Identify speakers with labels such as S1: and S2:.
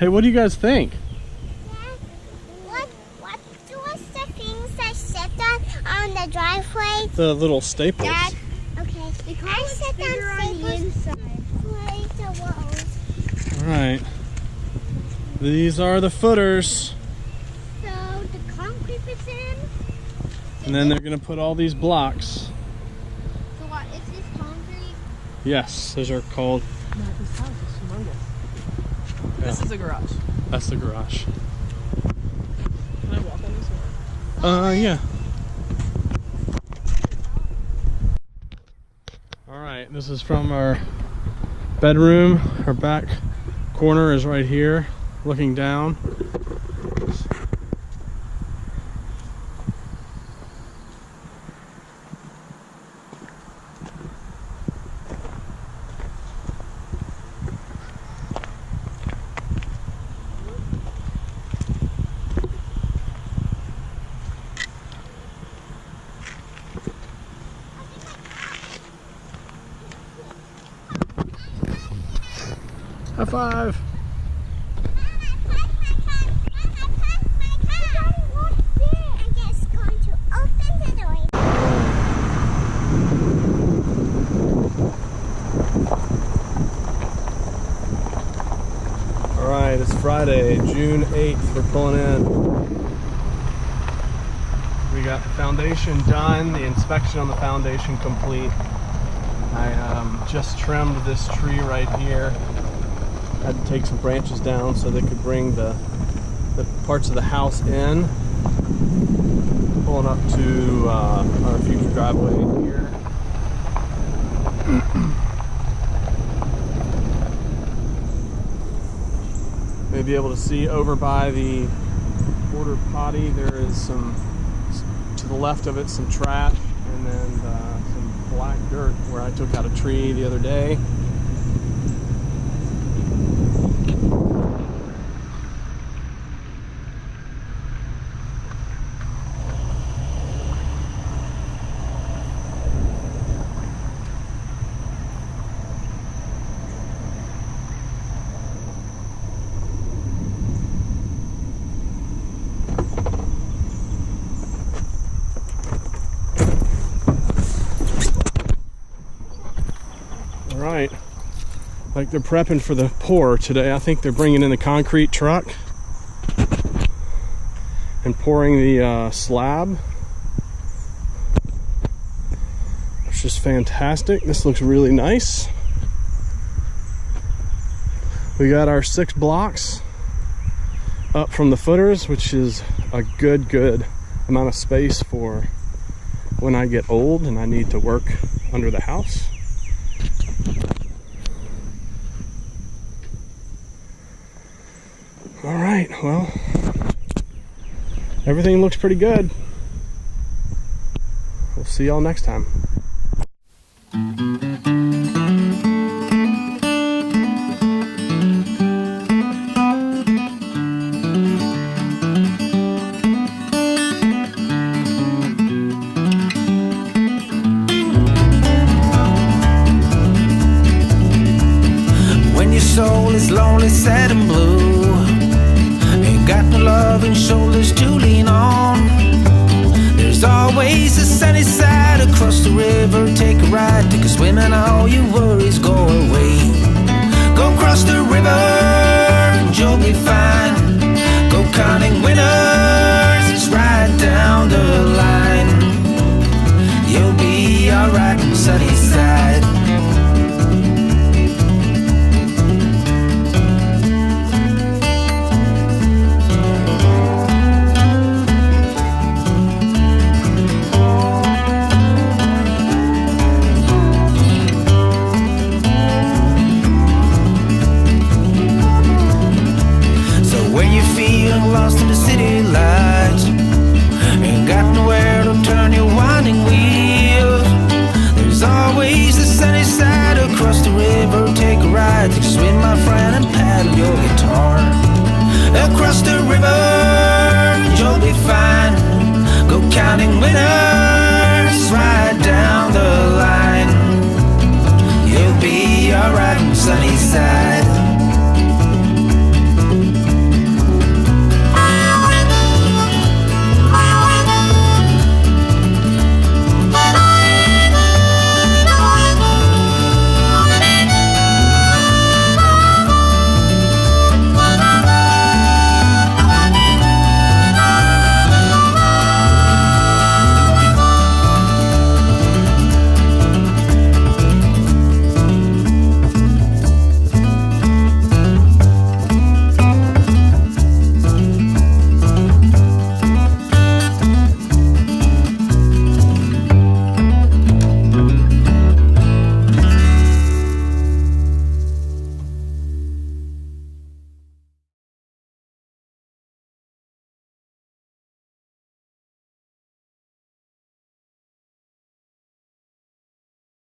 S1: Hey, what do you guys think?
S2: What was the things that sit on the driveway?
S1: The little staples.
S2: Dad, okay. I sit on the inside. The walls.
S1: All right. These are the footers.
S2: So the concrete is in.
S1: And then they're gonna put all these blocks.
S2: So what is this concrete?
S1: Yes, those are called.
S3: No, this house is humongous. This is a garage.
S1: That's the garage.
S3: Can I walk on this one?
S1: Yeah. All right, this is from our bedroom. Our back corner is right here, looking down. High five. All right, it's Friday, June 8th. We're pulling in. We got the foundation done, the inspection on the foundation complete. I just trimmed this tree right here. Had to take some branches down so they could bring the parts of the house in. Pulling up to our future driveway here. May be able to see over by the border potty. There is some, to the left of it, some trash, and then some black dirt where I took out a tree the other day. Right, like they're prepping for the pour today. I think they're bringing in the concrete truck and pouring the slab, which is fantastic. This looks really nice. We got our 6 blocks up from the footers, which is a good amount of space for when I get old and I need to work under the house. All right, well, everything looks pretty good. We'll see y'all next time.
S4: When your soul is lonely, sad and blue, got no loving shoulders to lean on, there's always a sunny side across the river. Take a ride, take a swim, and all your worries go away. Go across the river and you'll be fine. Go counting winners, it's right down the line. You'll be alright on the sunny side. Lost in the city lights, ain't got nowhere to turn your winding wheels. There's always the sunny side across the river. Take a ride, take a swim, my friend, and paddle your guitar. Across the river, you'll be fine. Go counting winners, right down the line. You'll be alright on the sunny side.